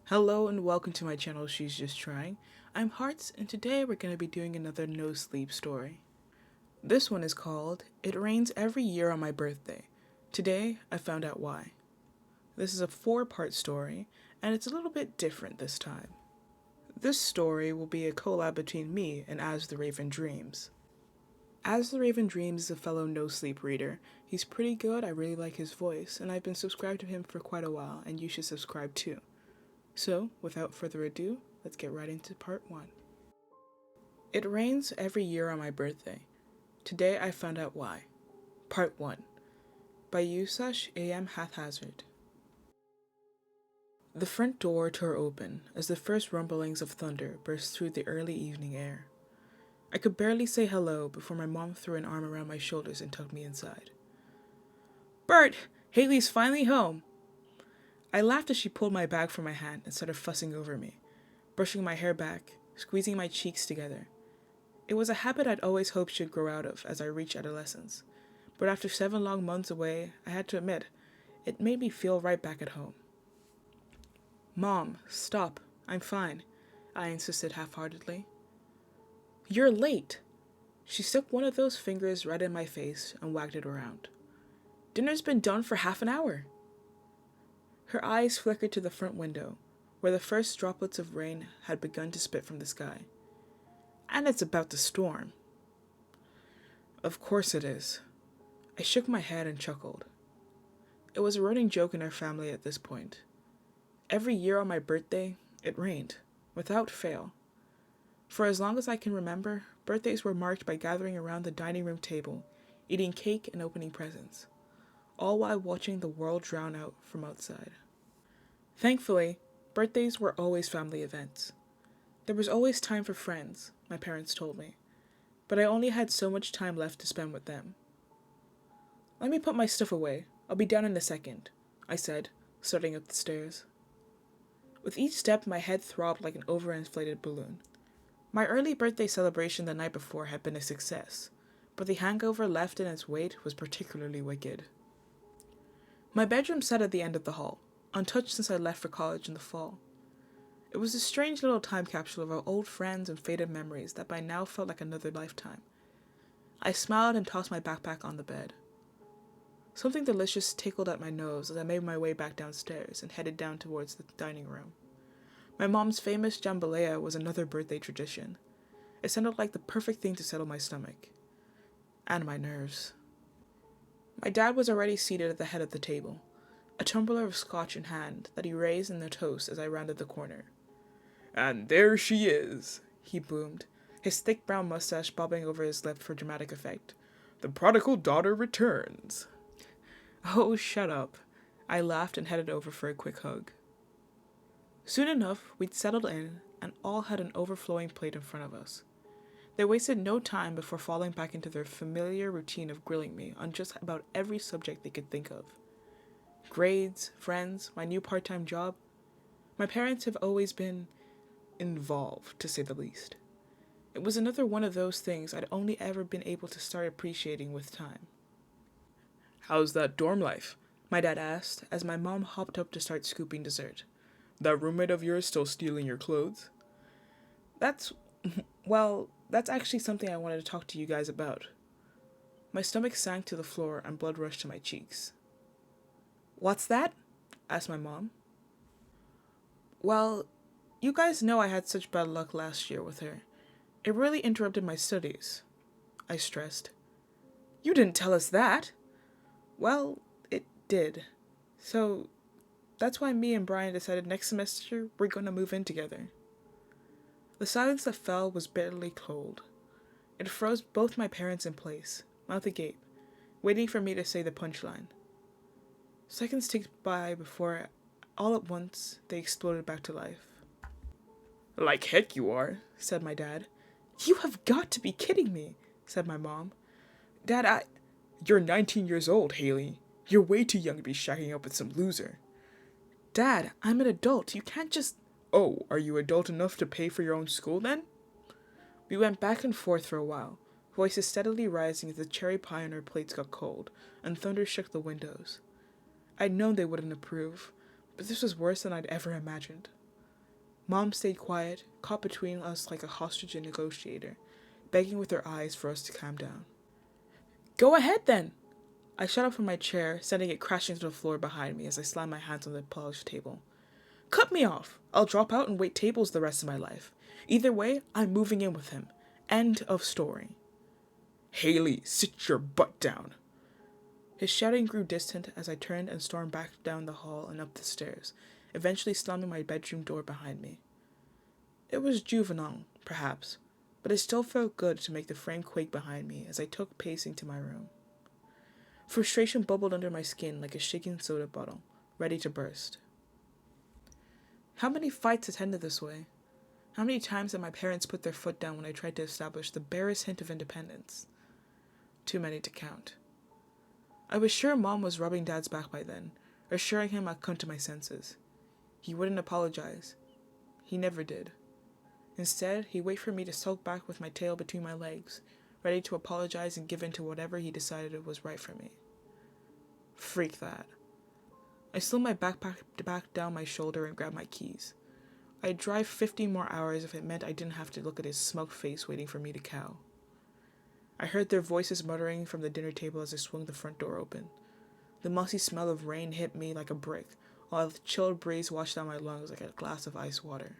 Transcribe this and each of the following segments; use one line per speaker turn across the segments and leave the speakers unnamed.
Hello and welcome to my channel, She's Just Trying. I'm Hearts, and today we're going to be doing another No Sleep story. This one is called, It Rains Every Year on My Birthday. Today, I found out why. This is a 4-part story, and it's a little bit different this time. This story will be a collab between me and As the Raven Dreams. As the Raven Dreams is a fellow No Sleep reader. He's pretty good, I really like his voice, and I've been subscribed to him for quite a while, and you should subscribe too. So, without further ado, let's get right into part 1. It rains every year on my birthday. Today I found out why. Part 1. By Yusash A.M. Haphazard. The front door tore open as the first rumblings of thunder burst through the early evening air. I could barely say hello before my mom threw an arm around my shoulders and tugged me inside. "Bert! Haley's finally home!" I laughed as she pulled my bag from my hand and started fussing over me, brushing my hair back, squeezing my cheeks together. It was a habit I'd always hoped she'd grow out of as I reached adolescence, but after 7 long months away, I had to admit, it made me feel right back at home. "Mom, stop. I'm fine," I insisted half-heartedly. "You're late." She stuck one of those fingers right in my face and wagged it around. "Dinner's been done for half an hour." Her eyes flickered to the front window, where the first droplets of rain had begun to spit from the sky. "And it's about to storm." "Of course it is." I shook my head and chuckled. It was a running joke in our family at this point. Every year on my birthday, it rained, without fail. For as long as I can remember, birthdays were marked by gathering around the dining room table, eating cake and opening presents, all while watching the world drown out from outside. Thankfully, birthdays were always family events. There was always time for friends, my parents told me, but I only had so much time left to spend with them. "Let me put my stuff away. I'll be down in a second," I said, starting up the stairs. With each step, my head throbbed like an overinflated balloon. My early birthday celebration the night before had been a success, but the hangover left in its wake was particularly wicked. My bedroom sat at the end of the hall, untouched since I left for college in the fall. It was a strange little time capsule of our old friends and faded memories that by now felt like another lifetime. I smiled and tossed my backpack on the bed. Something delicious tickled at my nose as I made my way back downstairs and headed down towards the dining room. My mom's famous jambalaya was another birthday tradition. It sounded like the perfect thing to settle my stomach. And my nerves. My dad was already seated at the head of the table, a tumbler of scotch in hand that he raised in a toast as I rounded the corner. "And there she is," he boomed, his thick brown mustache bobbing over his lip for dramatic effect. "The prodigal daughter returns." "Oh, shut up." I laughed and headed over for a quick hug. Soon enough, we'd settled in and all had an overflowing plate in front of us. They wasted no time before falling back into their familiar routine of grilling me on just about every subject they could think of. Grades, friends, my new part-time job. My parents have always been involved, to say the least. It was another one of those things I'd only ever been able to start appreciating with time. "How's that dorm life?" my dad asked as my mom hopped up to start scooping dessert. "That roommate of yours still stealing your clothes?" That's actually something I wanted to talk to you guys about." My stomach sank to the floor and blood rushed to my cheeks. "What's that?" asked my mom. "Well, you guys know I had such bad luck last year with her. It really interrupted my studies," I stressed. "You didn't tell us that." "Well, it did. So, that's why me and Brian decided next semester we're going to move in together." The silence that fell was bitterly cold. It froze both my parents in place, mouth agape, waiting for me to say the punchline. Seconds ticked by before, all at once, they exploded back to life. "Like heck you are," said my dad. "You have got to be kidding me," said my mom. "Dad, You're 19 years old, Haley. You're way too young to be shacking up with some loser." "Dad, I'm an adult. You can't just—" "Oh, are you adult enough to pay for your own school then?" We went back and forth for a while, voices steadily rising as the cherry pie on our plates got cold, and thunder shook the windows. I'd known they wouldn't approve, but this was worse than I'd ever imagined. Mom stayed quiet, caught between us like a hostage and negotiator, begging with her eyes for us to calm down. Go ahead then! I shot up from my chair, sending it crashing to the floor behind me as I slammed my hands on the polished table. Cut me off! I'll drop out and wait tables the rest of my life. Either way, I'm moving in with him. End of story. Haley, sit your butt down. His shouting grew distant as I turned and stormed back down the hall and up the stairs, eventually slamming my bedroom door behind me. It was juvenile, perhaps, but it still felt good to make the frame quake behind me as I took pacing to my room. Frustration bubbled under my skin like a shaking soda bottle, ready to burst. How many fights attended this way? How many times had my parents put their foot down when I tried to establish the barest hint of independence? Too many to count. I was sure Mom was rubbing Dad's back by then, assuring him I'd come to my senses. He wouldn't apologize. He never did. Instead, he'd wait for me to sulk back with my tail between my legs, ready to apologize and give in to whatever he decided was right for me. Freak that. I slung my backpack back down my shoulder and grabbed my keys. I'd drive 50 more hours if it meant I didn't have to look at his smug face waiting for me to cow. I heard their voices muttering from the dinner table as I swung the front door open. The musty smell of rain hit me like a brick, while the chilled breeze washed down my lungs like a glass of ice water.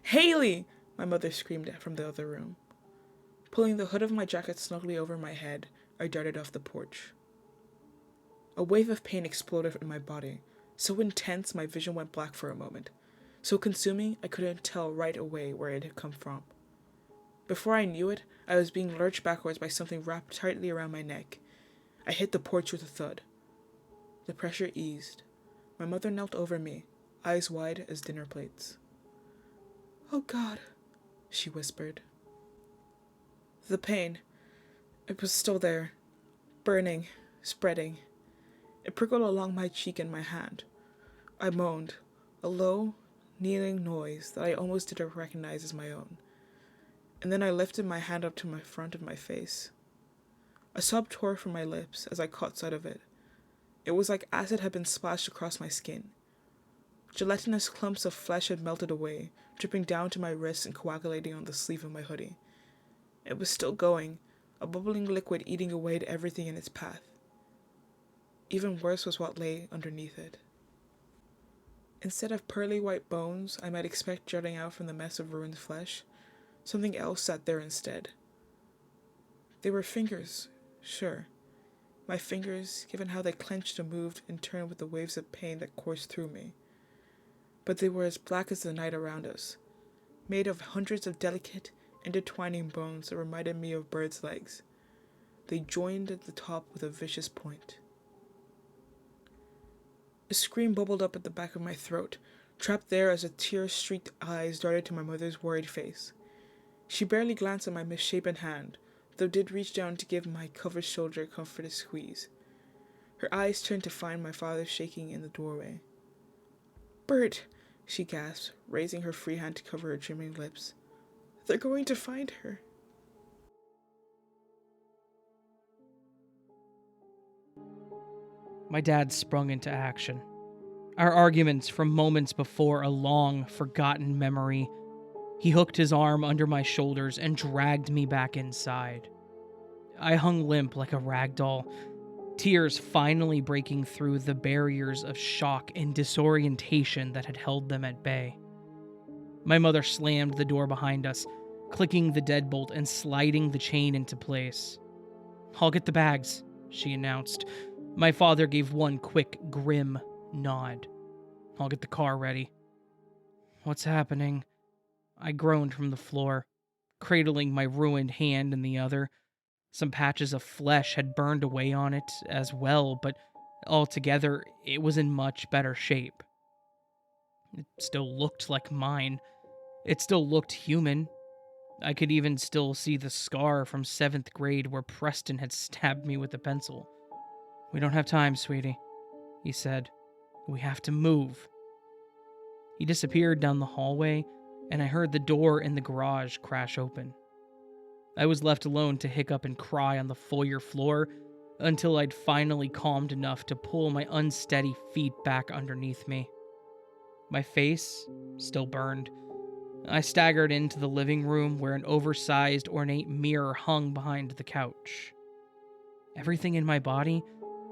Haley! My mother screamed from the other room. Pulling the hood of my jacket snugly over my head, I darted off the porch. A wave of pain exploded in my body, so intense my vision went black for a moment, so consuming I couldn't tell right away where it had come from. Before I knew it, I was being lurched backwards by something wrapped tightly around my neck. I hit the porch with a thud. The pressure eased. My mother knelt over me, eyes wide as dinner plates. "Oh God," she whispered. The pain, it was still there, burning, spreading. It prickled along my cheek and my hand. I moaned, a low, kneeling noise that I almost didn't recognize as my own. And then I lifted my hand up to my front of my face. A sob tore from my lips as I caught sight of it. It was like acid had been splashed across my skin. Gelatinous clumps of flesh had melted away, dripping down to my wrists and coagulating on the sleeve of my hoodie. It was still going, a bubbling liquid eating away at everything in its path. Even worse was what lay underneath it. Instead of pearly white bones I might expect jutting out from the mess of ruined flesh, something else sat there instead. They were fingers, sure. My fingers, given how they clenched and moved in turn with the waves of pain that coursed through me. But they were as black as the night around us, made of hundreds of delicate, intertwining bones that reminded me of birds' legs. They joined at the top with a vicious point. A scream bubbled up at the back of my throat, trapped there as a tear-streaked eyes darted to my mother's worried face. She barely glanced at my misshapen hand, though did reach down to give my covered shoulder a comforting squeeze. Her eyes turned to find my father shaking in the doorway. "Bert," she gasped, raising her free hand to cover her trembling lips. "They're going to find her."
My dad sprung into action. Our arguments from moments before a long, forgotten memory. He hooked his arm under my shoulders and dragged me back inside. I hung limp like a rag doll, tears finally breaking through the barriers of shock and disorientation that had held them at bay. My mother slammed the door behind us, clicking the deadbolt and sliding the chain into place. "I'll get the bags," she announced. My father gave one quick, grim nod. "I'll get the car ready." "What's happening?" I groaned from the floor, cradling my ruined hand in the other. Some patches of flesh had burned away on it as well, but altogether, it was in much better shape. It still looked like mine. It still looked human. I could even still see the scar from 7th grade where Preston had stabbed me with a pencil. "We don't have time, sweetie," he said. "We have to move." He disappeared down the hallway, and I heard the door in the garage crash open. I was left alone to hiccup and cry on the foyer floor until I'd finally calmed enough to pull my unsteady feet back underneath me. My face still burned. I staggered into the living room where an oversized, ornate mirror hung behind the couch. Everything in my body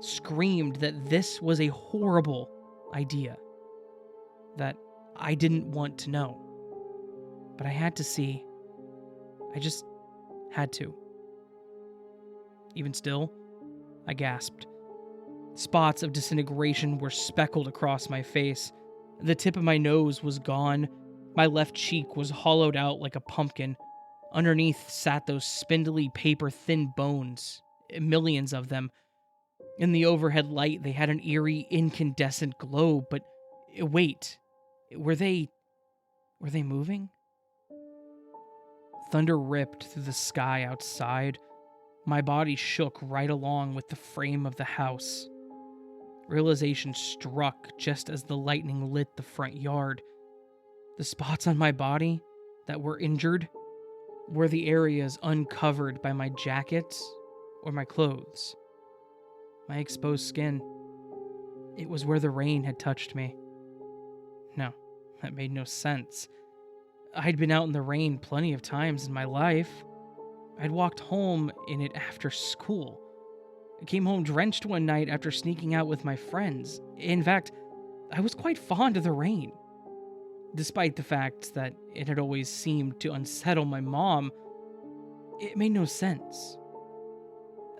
screamed that this was a horrible idea, that I didn't want to know. But I had to see. I just had to. Even still, I gasped. Spots of disintegration were speckled across my face. The tip of my nose was gone. My left cheek was hollowed out like a pumpkin. Underneath sat those spindly, paper-thin bones, millions of them. In the overhead light, they had an eerie, incandescent glow, but wait, were they moving? Thunder ripped through the sky outside. My body shook right along with the frame of the house. Realization struck just as the lightning lit the front yard. The spots on my body that were injured were the areas uncovered by my jacket or my clothes. My exposed skin. It was where the rain had touched me. No, that made no sense. I'd been out in the rain plenty of times in my life. I'd walked home in it after school. I came home drenched one night after sneaking out with my friends. In fact, I was quite fond of the rain. Despite the fact that it had always seemed to unsettle my mom, it made no sense.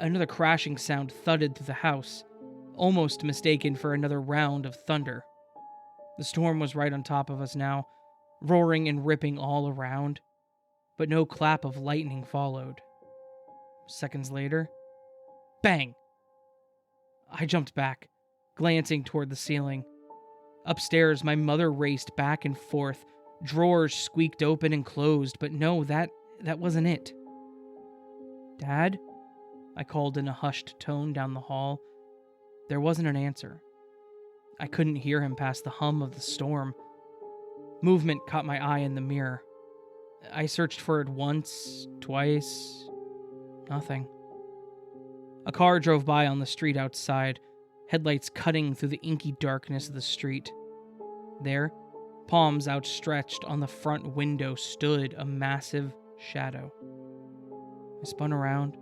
Another crashing sound thudded through the house, almost mistaken for another round of thunder. The storm was right on top of us now, roaring and ripping all around, but no clap of lightning followed. Seconds later, bang! I jumped back, glancing toward the ceiling. Upstairs, my mother raced back and forth. Drawers squeaked open and closed, but no, that wasn't it. "Dad?" I called in a hushed tone down the hall. There wasn't an answer. I couldn't hear him past the hum of the storm. Movement caught my eye in the mirror. I searched for it once, twice. Nothing. A car drove by on the street outside, headlights cutting through the inky darkness of the street. There, palms outstretched on the front window, stood a massive shadow. I spun around.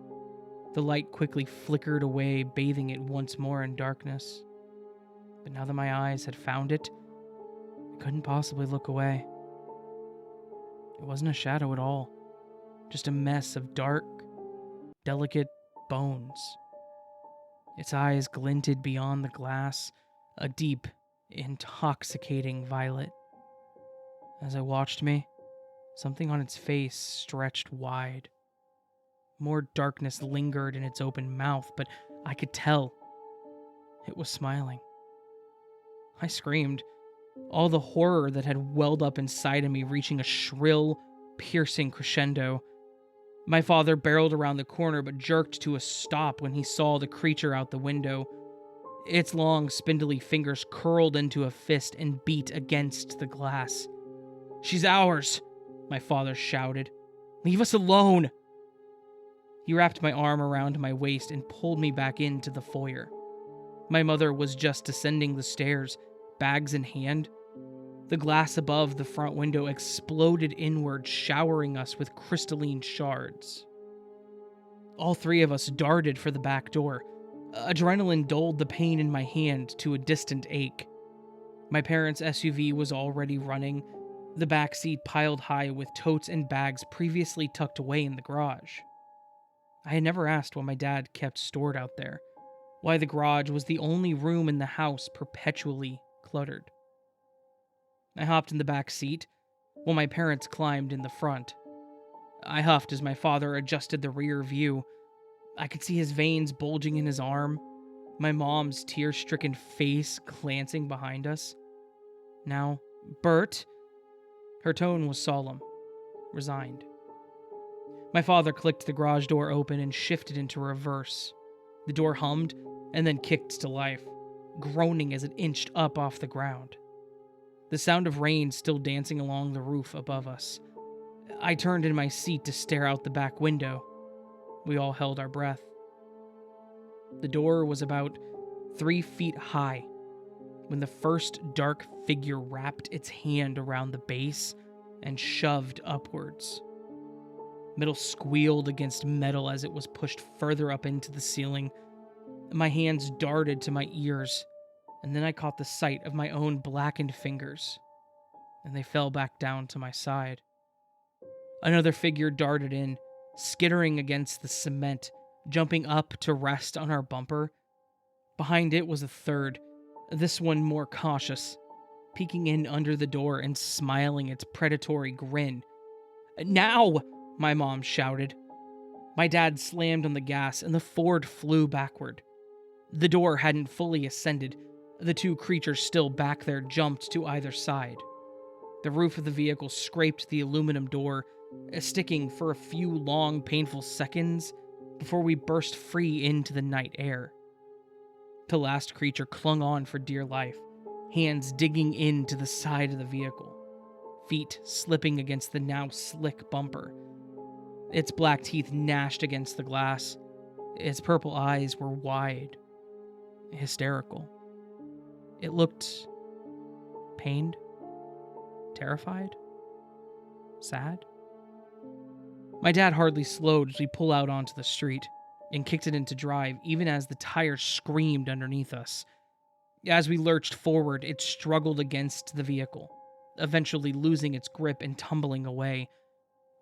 The light quickly flickered away, bathing it once more in darkness. But now that my eyes had found it, I couldn't possibly look away. It wasn't a shadow at all, just a mess of dark, delicate bones. Its eyes glinted beyond the glass, a deep, intoxicating violet. As I watched me, something on its face stretched wide. More darkness lingered in its open mouth, but I could tell it was smiling. I screamed, all the horror that had welled up inside of me reaching a shrill, piercing crescendo. My father barreled around the corner but jerked to a stop when he saw the creature out the window. Its long, spindly fingers curled into a fist and beat against the glass. "She's ours!" my father shouted. "Leave us alone!" He wrapped my arm around my waist and pulled me back into the foyer. My mother was just descending the stairs, bags in hand. The glass above the front window exploded inward, showering us with crystalline shards. All three of us darted for the back door. Adrenaline dulled the pain in my hand to a distant ache. My parents' SUV was already running, the back seat piled high with totes and bags previously tucked away in the garage. I had never asked what my dad kept stored out there, why the garage was the only room in the house perpetually cluttered. I hopped in the back seat, while my parents climbed in the front. I huffed as my father adjusted the rear view. I could see his veins bulging in his arm, my mom's tear-stricken face glancing behind us. "Now, Bert," her tone was solemn, resigned. My father clicked the garage door open and shifted into reverse. The door hummed and then kicked to life, groaning as it inched up off the ground. The sound of rain still dancing along the roof above us. I turned in my seat to stare out the back window. We all held our breath. The door was about 3 feet high. when the first dark figure wrapped its hand around the base and shoved upwards. Metal squealed against metal as it was pushed further up into the ceiling. My hands darted to my ears, and then I caught the sight of my own blackened fingers, and they fell back down to my side. Another figure darted in, skittering against the cement, jumping up to rest on our bumper. Behind it was a third, this one more cautious, peeking in under the door and smiling its predatory grin. "Now!" my mom shouted. My dad slammed on the gas and the Ford flew backward. The door hadn't fully ascended. The two creatures still back there jumped to either side. The roof of the vehicle scraped the aluminum door, sticking for a few long, painful seconds before we burst free into the night air. The last creature clung on for dear life, hands digging into the side of the vehicle, feet slipping against the now slick bumper. Its black teeth gnashed against the glass. Its purple eyes were wide, hysterical. It looked pained, terrified, sad. My dad hardly slowed as we pulled out onto the street and kicked it into drive even as the tires screamed underneath us. As we lurched forward, it struggled against the vehicle, eventually losing its grip and tumbling away.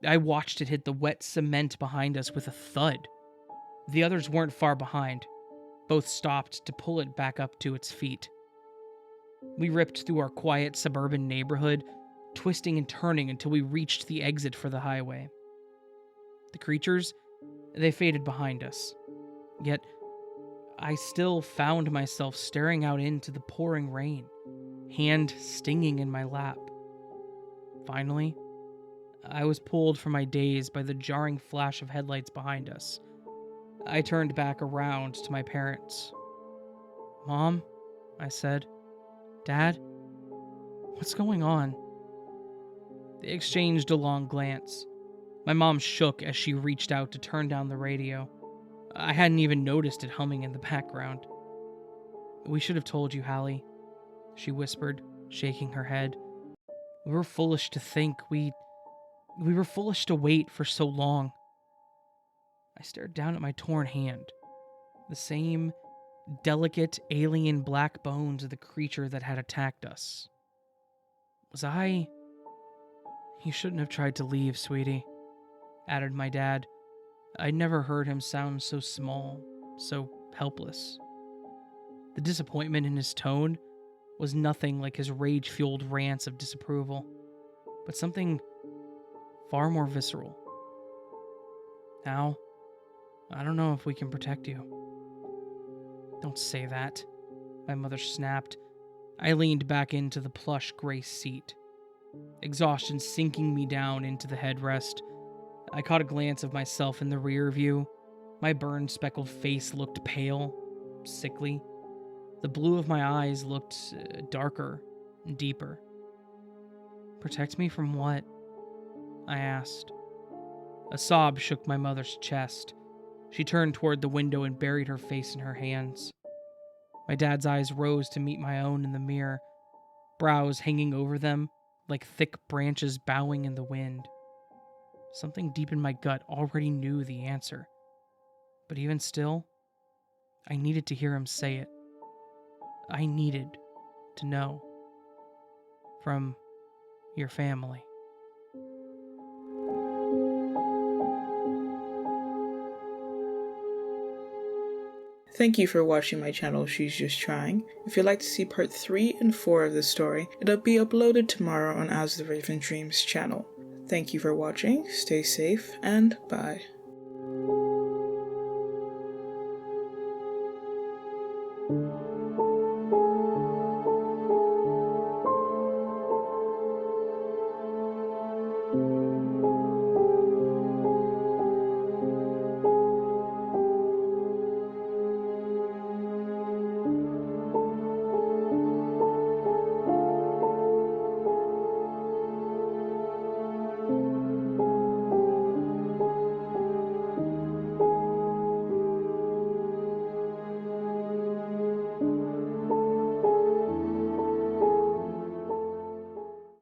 I watched it hit the wet cement behind us with a thud. The others weren't far behind. Both stopped to pull it back up to its feet. We ripped through our quiet suburban neighborhood, twisting and turning until we reached the exit for the highway. The creatures, they faded behind us. Yet, I still found myself staring out into the pouring rain, hand stinging in my lap. Finally, I was pulled from my daze by the jarring flash of headlights behind us. I turned back around to my parents. "Mom," I said. "Dad, what's going on?" They exchanged a long glance. My mom shook as she reached out to turn down the radio. I hadn't even noticed it humming in the background. "We should have told you, Hallie," she whispered, shaking her head. "We were foolish to think. We were foolish to wait for so long." I stared down at my torn hand. The same delicate alien black bones of the creature that had attacked us. Was I... "You shouldn't have tried to leave, sweetie," added my dad. I'd never heard him sound so small, so helpless. The disappointment in his tone was nothing like his rage-fueled rants of disapproval, but something far more visceral. "Now, I don't know if we can protect you." "Don't say that," my mother snapped. I leaned back into the plush gray seat, exhaustion sinking me down into the headrest. I caught a glance of myself in the rear view. My burn-speckled face looked pale, sickly. The blue of my eyes looked darker and deeper. "Protect me from what?" I asked. A sob shook my mother's chest. She turned toward the window and buried her face in her hands. My dad's eyes rose to meet my own in the mirror, brows hanging over them like thick branches bowing in the wind. Something deep in my gut already knew the answer. But even still, I needed to hear him say it. I needed to know. From your family.
Thank you for watching my channel, She's Just Trying. If you'd like to see part 3 and 4 of this story, it'll be uploaded tomorrow on As the Raven Dreams channel. Thank you for watching, stay safe, and bye.